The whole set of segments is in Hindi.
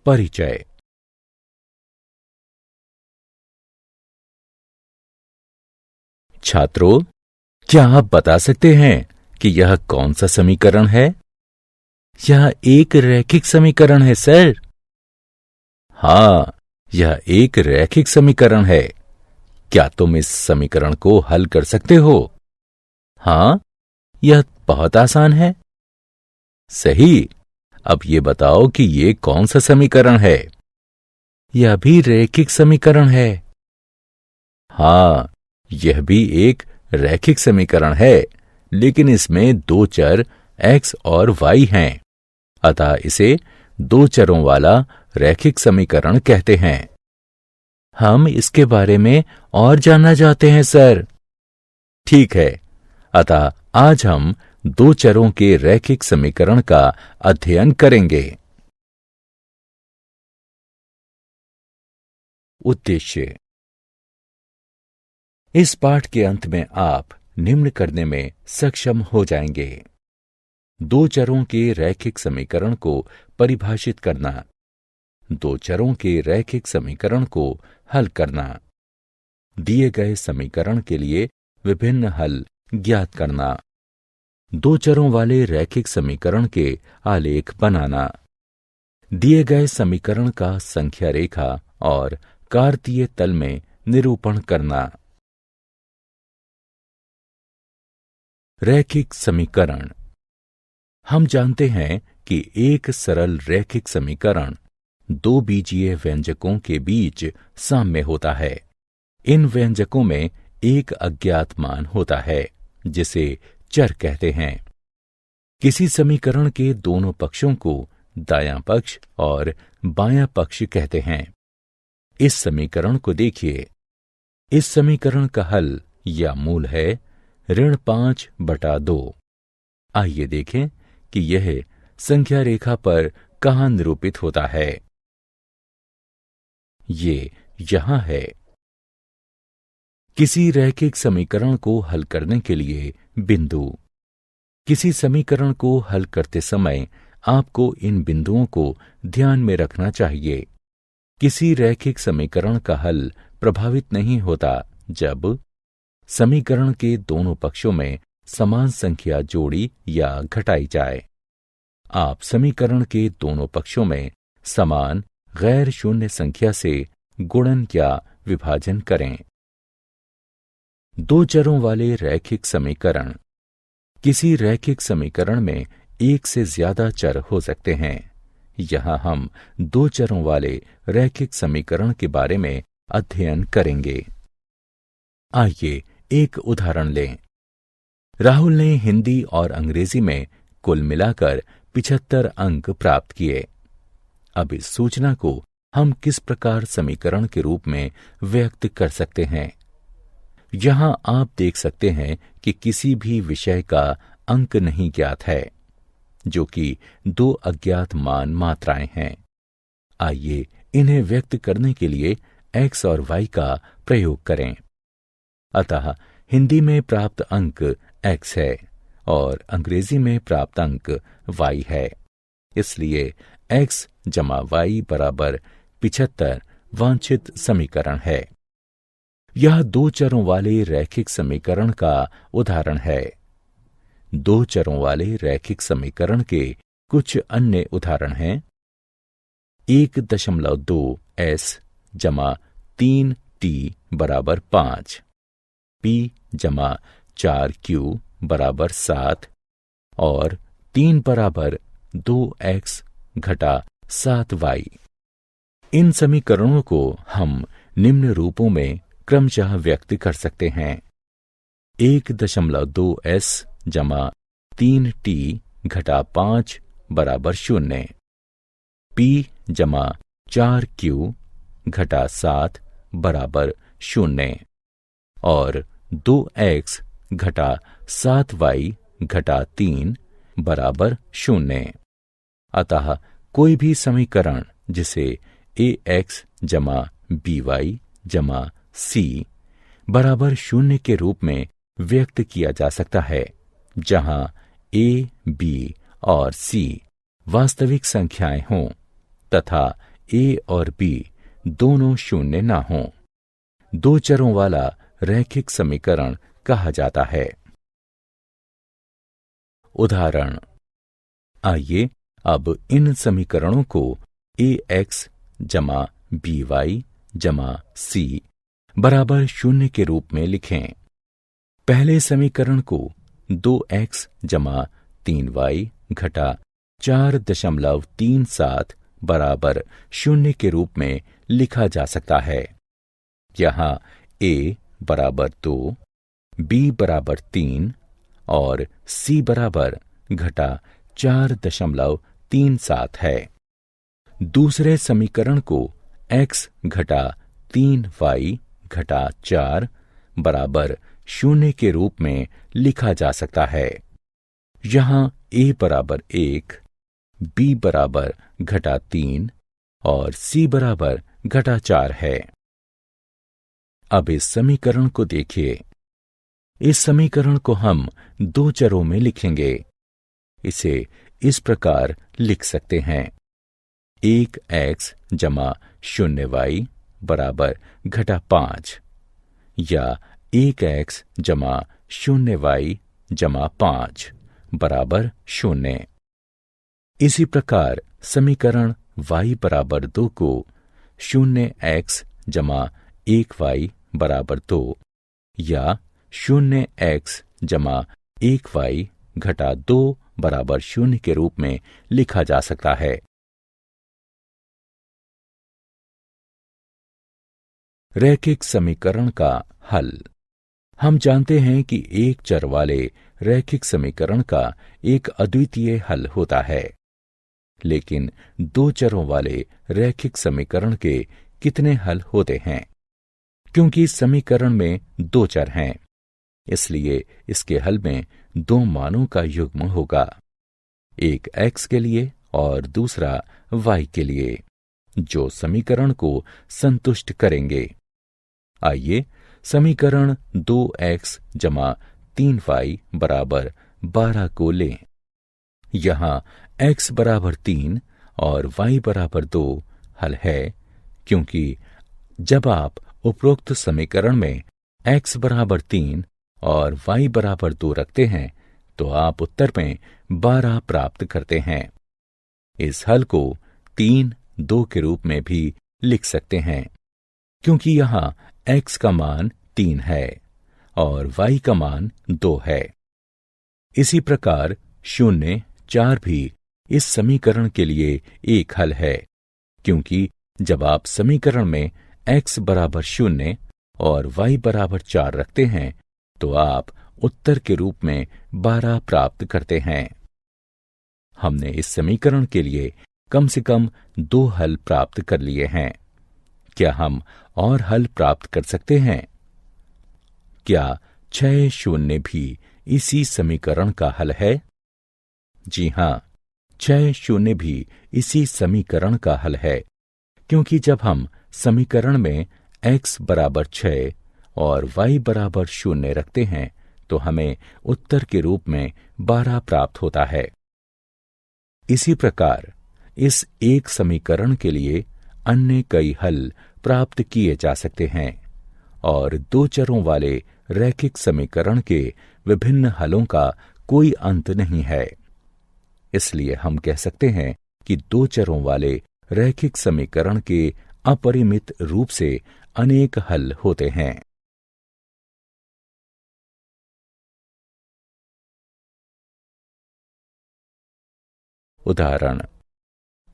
परिचय। छात्रों, क्या आप बता सकते हैं कि यह कौन सा समीकरण है? यह एक रैखिक समीकरण है सर। हाँ, यह एक रैखिक समीकरण है। क्या तुम इस समीकरण को हल कर सकते हो? हाँ, यह बहुत आसान है। सही। अब ये बताओ कि ये कौन सा समीकरण है? यह भी रैखिक समीकरण है। हाँ, यह भी एक रैखिक समीकरण है, लेकिन इसमें दो चर x और y हैं, अतः इसे दो चरों वाला रैखिक समीकरण कहते हैं। हम इसके बारे में और जानना चाहते हैं सर। ठीक है, अतः आज हम दो चरों के रैखिक समीकरण का अध्ययन करेंगे। उद्देश्य। इस पाठ के अंत में आप निम्न करने में सक्षम हो जाएंगे। दो चरों के रैखिक समीकरण को परिभाषित करना, दो चरों के रैखिक समीकरण को हल करना, दिए गए समीकरण के लिए विभिन्न हल ज्ञात करना, दो चरों वाले रैखिक समीकरण के आलेख बनाना, दिए गए समीकरण का संख्या रेखा और कार्तीय तल में निरूपण करना। रैखिक समीकरण। हम जानते हैं कि एक सरल रैखिक समीकरण दो बीजीय व्यंजकों के बीच साम्य होता है। इन व्यंजकों में एक अज्ञात मान होता है, जिसे चर कहते हैं। किसी समीकरण के दोनों पक्षों को दायां पक्ष और बायां पक्ष कहते हैं। इस समीकरण को देखिए। इस समीकरण का हल या मूल है ऋण 5/2। आइए देखें कि यह संख्या रेखा पर कहां निरूपित होता है। ये यहां है। किसी रैखिक समीकरण को हल करने के लिए बिंदु। किसी समीकरण को हल करते समय आपको इन बिंदुओं को ध्यान में रखना चाहिए। किसी रैखिक समीकरण का हल प्रभावित नहीं होता जब समीकरण के दोनों पक्षों में समान संख्या जोड़ी या घटाई जाए। आप समीकरण के दोनों पक्षों में समान गैर शून्य संख्या से गुणन या विभाजन करें। दो चरों वाले रैखिक समीकरण। किसी रैखिक समीकरण में एक से ज्यादा चर हो सकते हैं। यहां हम दो चरों वाले रैखिक समीकरण के बारे में अध्ययन करेंगे। आइए एक उदाहरण लें। राहुल ने हिंदी और अंग्रेजी में कुल मिलाकर 75 अंक प्राप्त किए। अब इस सूचना को हम किस प्रकार समीकरण के रूप में व्यक्त कर सकते हैं? यहां आप देख सकते हैं कि किसी भी विषय का अंक नहीं ज्ञात है, जो कि दो अज्ञात मान मात्राएं हैं। आइए इन्हें व्यक्त करने के लिए x और y का प्रयोग करें। अतः हिंदी में प्राप्त अंक x है और अंग्रेजी में प्राप्त अंक y है। इसलिए x जमा y बराबर 75 वांछित समीकरण है। यह दो चरों वाले रैखिक समीकरण का उदाहरण है। दो चरों वाले रैखिक समीकरण के कुछ अन्य उदाहरण हैं। 1.2s जमा 3t बराबर 5, p जमा 4q बराबर 7 और 3 बराबर 2x घटा 7y। इन समीकरणों को हम निम्न रूपों में क्रमशः व्यक्त कर सकते हैं। 1.2s जमा 3t घटा 5 बराबर 0, p जमा 4q घटा 7 बराबर 0 और 2x घटा 7y घटा 3 बराबर 0। अतः कोई भी समीकरण जिसे ax जमा by जमा c बराबर 0 के रूप में व्यक्त किया जा सकता है, जहां a, b और c वास्तविक संख्याएं हों तथा ए और बी दोनों शून्य ना हों। दो चरों वाला रैखिक समीकरण कहा जाता है। उदाहरण, आइए अब इन समीकरणों को ax जमा by जमा c बराबर 0 के रूप में लिखें। पहले समीकरण को 2x जमा 3y घटा 4.37 बराबर 0 के रूप में लिखा जा सकता है। यहाँ a बराबर 2, b बराबर 3 और c बराबर घटा 4.37 है। दूसरे समीकरण को x घटा 3y घटा 4 बराबर 0 के रूप में लिखा जा सकता है। यहाँ a बराबर 1, b बराबर घटा 3 और c बराबर घटा 4 है। अब इस समीकरण को देखिए। इस समीकरण को हम दो चरों में लिखेंगे। इसे इस प्रकार लिख सकते हैं, 1x जमा 0y बराबर घटा 5 या 1x जमा 0y जमा 5 बराबर 0। इसी प्रकार समीकरण y बराबर 2 को 0x जमा 1y बराबर 2 या 0x जमा 1y घटा 2 बराबर 0 के रूप में लिखा जा सकता है। रैखिक समीकरण का हल। हम जानते हैं कि एक चर वाले रैखिक समीकरण का एक अद्वितीय हल होता है, लेकिन दो चरों वाले रैखिक समीकरण के कितने हल होते हैं? क्योंकि समीकरण में दो चर हैं, इसलिए इसके हल में दो मानों का युग्म होगा, एक x के लिए और दूसरा y के लिए, जो समीकरण को संतुष्ट करेंगे। आइए समीकरण 2x जमा 3y बराबर 12 को लें। यहाँ x बराबर 3 और y बराबर 2 हल है, क्योंकि जब आप उपरोक्त समीकरण में x बराबर 3 और y बराबर 2 रखते हैं तो आप उत्तर में 12 प्राप्त करते हैं। इस हल को 3, 2 के रूप में भी लिख सकते हैं, क्योंकि यहाँ x का मान 3 है और y का मान 2 है। इसी प्रकार 0, 4 भी इस समीकरण के लिए एक हल है, क्योंकि जब आप समीकरण में x बराबर 0 और y बराबर 4 रखते हैं तो आप उत्तर के रूप में 12 प्राप्त करते हैं। हमने इस समीकरण के लिए कम से कम 2 हल प्राप्त कर लिए हैं। क्या हम और हल प्राप्त कर सकते हैं? क्या 6 शून्य भी इसी समीकरण का हल है? जी हां, 6 शून्य भी इसी समीकरण का हल है, क्योंकि जब हम समीकरण में x बराबर 6 और y बराबर 0 रखते हैं तो हमें उत्तर के रूप में 12 प्राप्त होता है। इसी प्रकार इस एक समीकरण के लिए अन्य कई हल प्राप्त किए जा सकते हैं और दो चरों वाले रैखिक समीकरण के विभिन्न हलों का कोई अंत नहीं है। इसलिए हम कह सकते हैं कि दो चरों वाले रैखिक समीकरण के अपरिमित रूप से अनेक हल होते हैं। उदाहरण,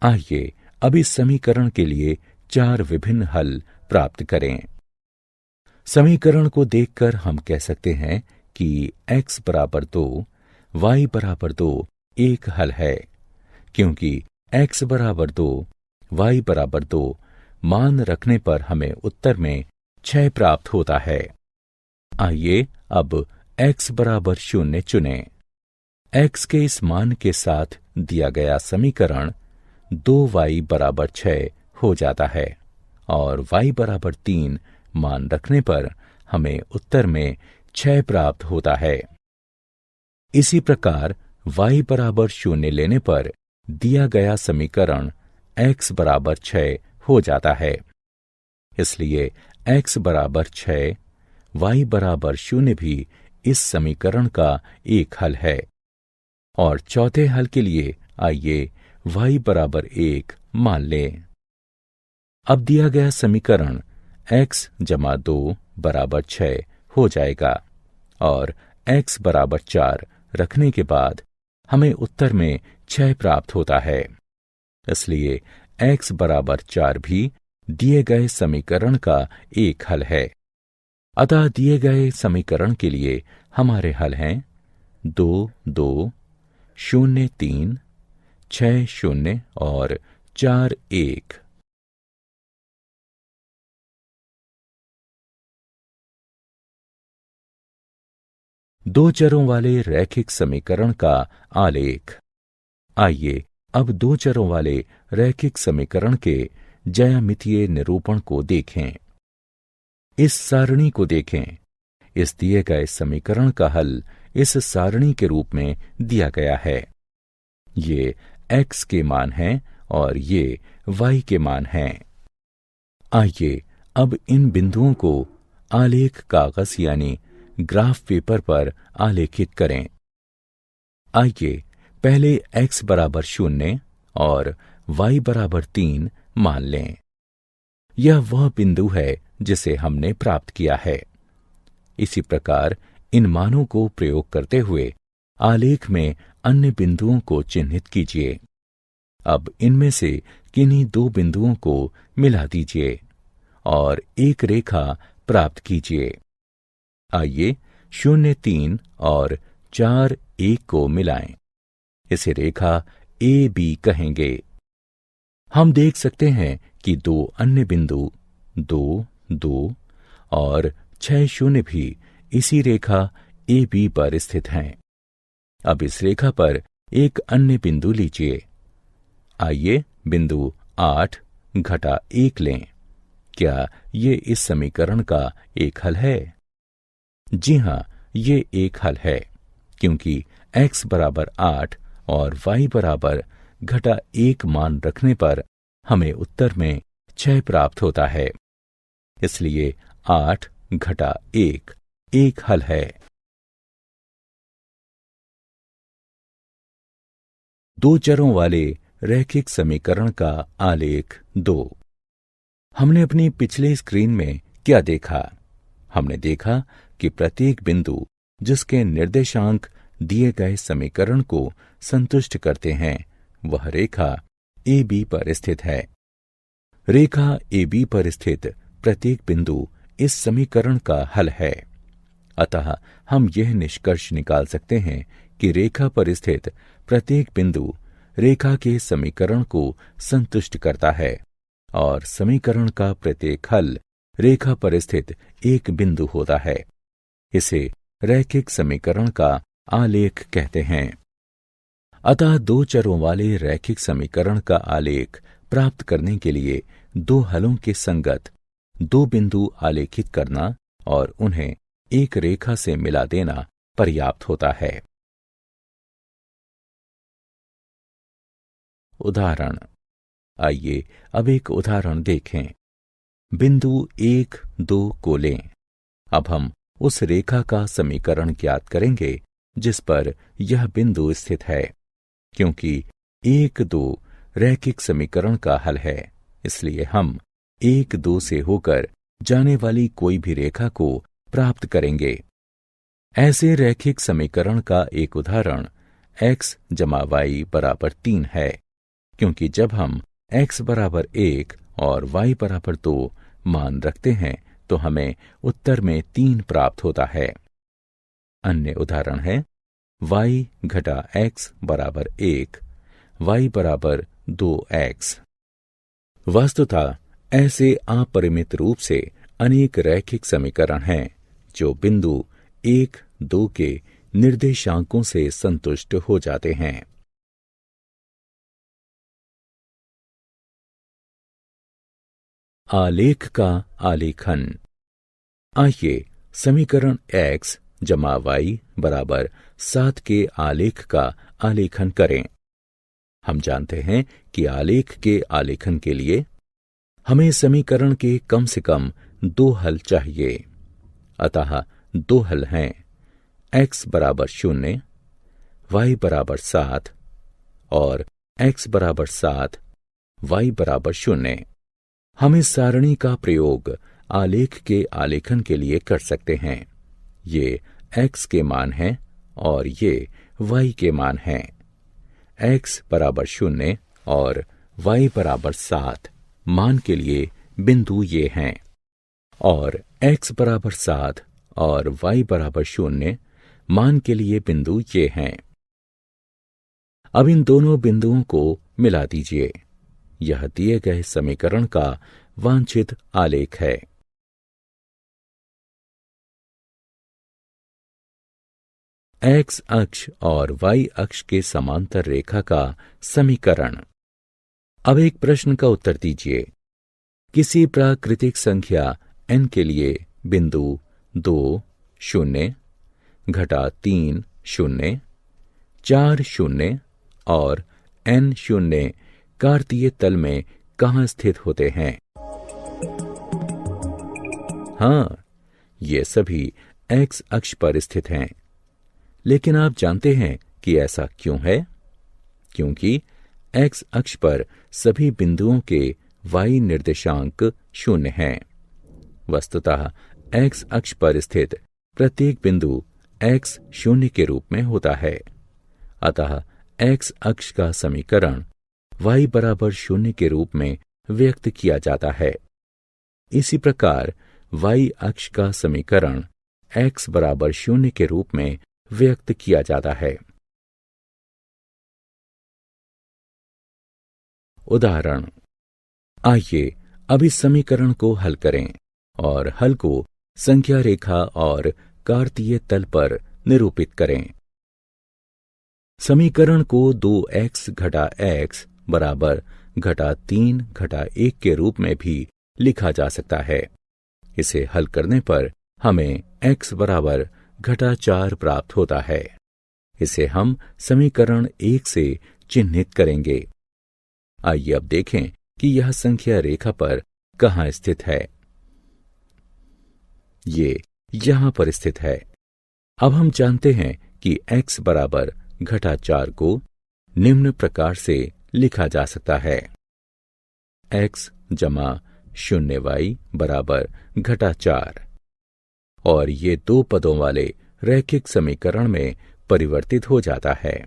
आइए अब इस समीकरण के लिए 4 विभिन्न हल प्राप्त करें। समीकरण को देखकर हम कह सकते हैं कि x बराबर 2, y बराबर 2 एक हल है, क्योंकि x बराबर 2, y बराबर 2 मान रखने पर हमें उत्तर में 6 प्राप्त होता है। आइए अब x बराबर 0 चुनें। x के इस मान के साथ दिया गया समीकरण 2y बराबर 6 हो जाता है और y बराबर 3 मान रखने पर हमें उत्तर में 6 प्राप्त होता है। इसी प्रकार y बराबर 0 लेने पर दिया गया समीकरण x बराबर 6 हो जाता है। इसलिए x बराबर 6, y बराबर 0 भी इस समीकरण का एक हल है। और चौथे हल के लिए आइए y बराबर 1 मान लें। अब दिया गया समीकरण x जमा 2 बराबर 6 हो जाएगा और x बराबर 4 रखने के बाद हमें उत्तर में 6 प्राप्त होता है। इसलिए x बराबर 4 भी दिए गए समीकरण का एक हल है। अतः दिए गए समीकरण के लिए हमारे हल हैं 2, 2, 0, 3, 6, 0 और 4, 1। दो चरों वाले रैखिक समीकरण का आलेख। आइए अब दो चरों वाले रैखिक समीकरण के ज्यामितीय निरूपण को देखें। इस सारणी को देखें। इस दिए गए समीकरण का हल इस सारणी के रूप में दिया गया है। ये x के मान हैं और ये y के मान हैं। आइए अब इन बिंदुओं को आलेख कागज यानी ग्राफ पेपर पर आलेखित करें। आइए पहले x बराबर 0 और y बराबर 3 मान लें। यह वह बिंदु है जिसे हमने प्राप्त किया है। इसी प्रकार इन मानों को प्रयोग करते हुए आलेख में अन्य बिंदुओं को चिन्हित कीजिए। अब इनमें से किन्हीं दो बिंदुओं को मिला दीजिए और एक रेखा प्राप्त कीजिए। आइए 0, 3 और 4, 1 को मिलाएं। इसे रेखा AB कहेंगे। हम देख सकते हैं कि दो अन्य बिंदु 2, 2 और 6, 0 भी इसी रेखा AB पर स्थित हैं। अब इस रेखा पर एक अन्य बिंदु लीजिए। आइए बिंदु 8 घटा 1 लें। क्या ये इस समीकरण का एक हल है? जी हाँ, ये एक हल है, क्योंकि x बराबर 8 और y बराबर घटा 1 मान रखने पर हमें उत्तर में 6 प्राप्त होता है। इसलिए 8 घटा 1 एक हल है। दो चरों वाले रैखिक समीकरण का आलेख 2। हमने अपनी पिछली स्क्रीन में क्या देखा? हमने देखा कि प्रत्येक बिंदु जिसके निर्देशांक दिए गए समीकरण को संतुष्ट करते हैं, वह रेखा AB पर स्थित है। रेखा AB पर स्थित प्रत्येक बिंदु इस समीकरण का हल है। अतः हम यह निष्कर्ष निकाल सकते हैं कि रेखा पर स्थित प्रत्येक बिंदु रेखा के समीकरण को संतुष्ट करता है और समीकरण का प्रत्येक हल रेखा पर स्थित एक बिंदु होता है। इसे रैखिक समीकरण का आलेख कहते हैं। अतः दो चरों वाले रैखिक समीकरण का आलेख प्राप्त करने के लिए दो हलों के संगत दो बिंदु आलेखित करना और उन्हें एक रेखा से मिला देना पर्याप्त होता है। उदाहरण। आइए अब एक उदाहरण देखें। बिंदु 1, 2 को लें। अब हम उस रेखा का समीकरण ज्ञात करेंगे जिस पर यह बिंदु स्थित है। क्योंकि 1, 2 रैखिक समीकरण का हल है, इसलिए हम 1, 2 से होकर जाने वाली कोई भी रेखा को प्राप्त करेंगे। ऐसे रैखिक समीकरण का एक उदाहरण x जमा y बराबर 3 है, क्योंकि जब हम x बराबर 1 और y बराबर 2 मान रखते हैं तो हमें उत्तर में 3 प्राप्त होता है। अन्य उदाहरण है y घटा x बराबर 1, y बराबर 2x। वस्तुतः ऐसे अपरिमित रूप से अनेक रैखिक समीकरण हैं जो बिंदु 1, 2 के निर्देशांकों से संतुष्ट हो जाते हैं। आलेख का आलेखन। आइए समीकरण x जमा y बराबर 7 के आलेख का आलेखन करें। हम जानते हैं कि आलेख के आलेखन के लिए हमें समीकरण के कम से कम 2 हल चाहिए। अतः 2 हल हैं x बराबर 0, y बराबर 7 और x बराबर 7, y बराबर 0। हम इस सारणी का प्रयोग आलेख के आलेखन के लिए कर सकते हैं। ये x के मान हैं और ये y के मान हैं। x बराबर 0 और y बराबर 7 मान के लिए बिंदु ये हैं और x बराबर 7 और y बराबर 0 मान के लिए बिंदु ये हैं। अब इन दोनों बिंदुओं को मिला दीजिए। यह दिए गए समीकरण का वांछित आलेख है। x अक्ष और y अक्ष के समांतर रेखा का समीकरण। अब एक प्रश्न का उत्तर दीजिए। किसी प्राकृतिक संख्या n के लिए बिंदु 2, 0, घटा 3, 0, 4, 0 और n 0 कार्तीय तल में कहाँ स्थित होते हैं? हाँ, ये सभी x अक्ष पर स्थित हैं। लेकिन आप जानते हैं कि ऐसा क्यों है? क्योंकि x अक्ष पर सभी बिंदुओं के y निर्देशांक 0 हैं। वस्तुतः x अक्ष पर स्थित प्रत्येक बिंदु x 0 के रूप में होता है। अतः x अक्ष का समीकरण y बराबर 0 के रूप में व्यक्त किया जाता है। इसी प्रकार y अक्ष का समीकरण x बराबर 0 के रूप में व्यक्त किया जाता है। उदाहरण। आइए अब इस समीकरण को हल करें और हल को संख्या रेखा और कार्तीय तल पर निरूपित करें। समीकरण को 2x घटा x बराबर घटा 3 घटा 1 के रूप में भी लिखा जा सकता है। इसे हल करने पर हमें x बराबर घटा 4 प्राप्त होता है। इसे हम समीकरण 1 से चिन्हित करेंगे। आइए अब देखें कि यह संख्या रेखा पर कहाँ स्थित है। ये यहां पर स्थित है। अब हम जानते हैं कि x बराबर घटा 4 को निम्न प्रकार से लिखा जा सकता है। x जमा 0y बराबर घटा 4 और ये 2 पदों वाले रैखिक समीकरण में परिवर्तित हो जाता है।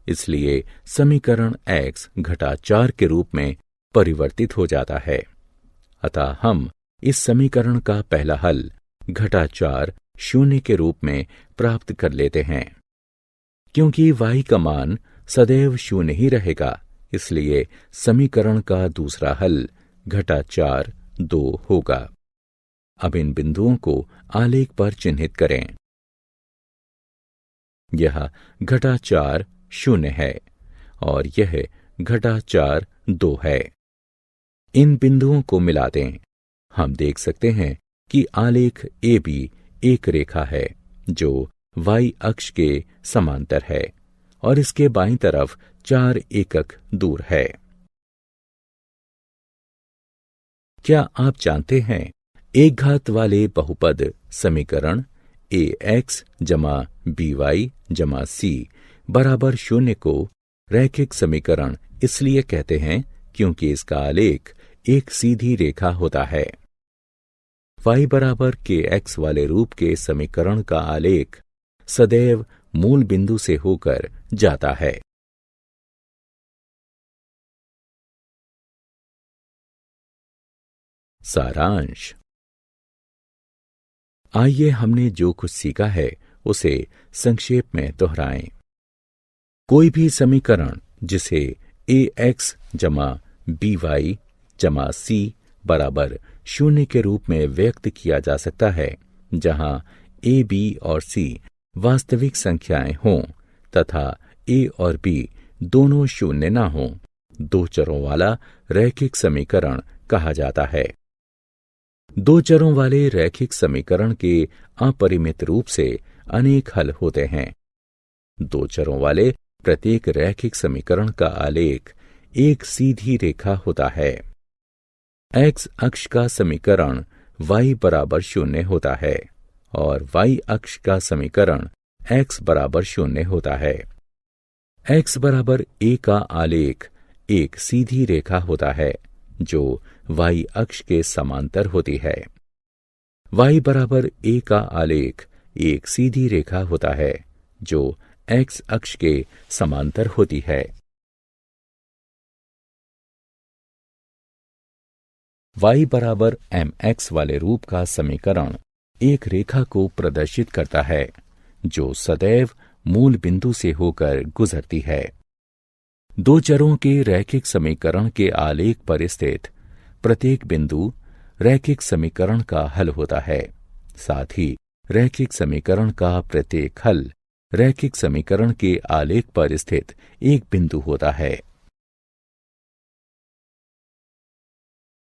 इसलिए समीकरण x घटा 4 के रूप में परिवर्तित हो जाता है। अतः हम इस समीकरण का पहला हल घटा 4 0 के रूप में प्राप्त कर लेते हैं। क्योंकि y का मान सदैव 0 ही रहेगा, इसलिए समीकरण का दूसरा हल घटा 4 2 होगा। अब इन बिंदुओं को आलेख पर चिन्हित करें। यह घटा 4 0 है और यह घटा 4 2 है। इन बिंदुओं को मिला दें। हम देख सकते हैं कि आलेख AB एक रेखा है जो y अक्ष के समांतर है और इसके बाईं तरफ 4 एकक दूर है। क्या आप जानते हैं एक घात वाले बहुपद समीकरण ax जमा by जमा c बराबर 0 को रैखिक समीकरण इसलिए कहते हैं क्योंकि इसका आलेख एक सीधी रेखा होता है। y बराबर kx वाले रूप के समीकरण का आलेख सदैव मूल बिंदु से होकर जाता है। सारांश। आइए हमने जो कुछ सीखा है उसे संक्षेप में दोहराएं। कोई भी समीकरण जिसे ax जमा by जमा c बराबर 0 के रूप में व्यक्त किया जा सकता है, जहां a, b और c वास्तविक संख्याएं हों तथा a और b दोनों 0 न हों, 2 चरों वाला रैखिक समीकरण कहा जाता है। 2 चरों वाले रैखिक समीकरण के अपरिमित रूप से अनेक हल होते हैं। 2 चरों वाले प्रत्येक रैखिक समीकरण का आलेख एक सीधी रेखा होता है। एक्स अक्ष का समीकरण y बराबर 0 होता है और y अक्ष का समीकरण x बराबर 0 होता है। x बराबर a का आलेख एक सीधी रेखा होता है जो y अक्ष के समांतर होती है। y बराबर a का आलेख एक सीधी रेखा होता है जो x अक्ष के समांतर होती है। y बराबर mx वाले रूप का समीकरण एक रेखा को प्रदर्शित करता है जो सदैव मूल बिंदु से होकर गुजरती है। दो चरों के रैखिक समीकरण के आलेख पर स्थित प्रत्येक बिंदु रैखिक समीकरण का हल होता है। साथ ही रैखिक समीकरण का प्रत्येक हल रैखिक समीकरण के आलेख पर स्थित एक बिंदु होता है।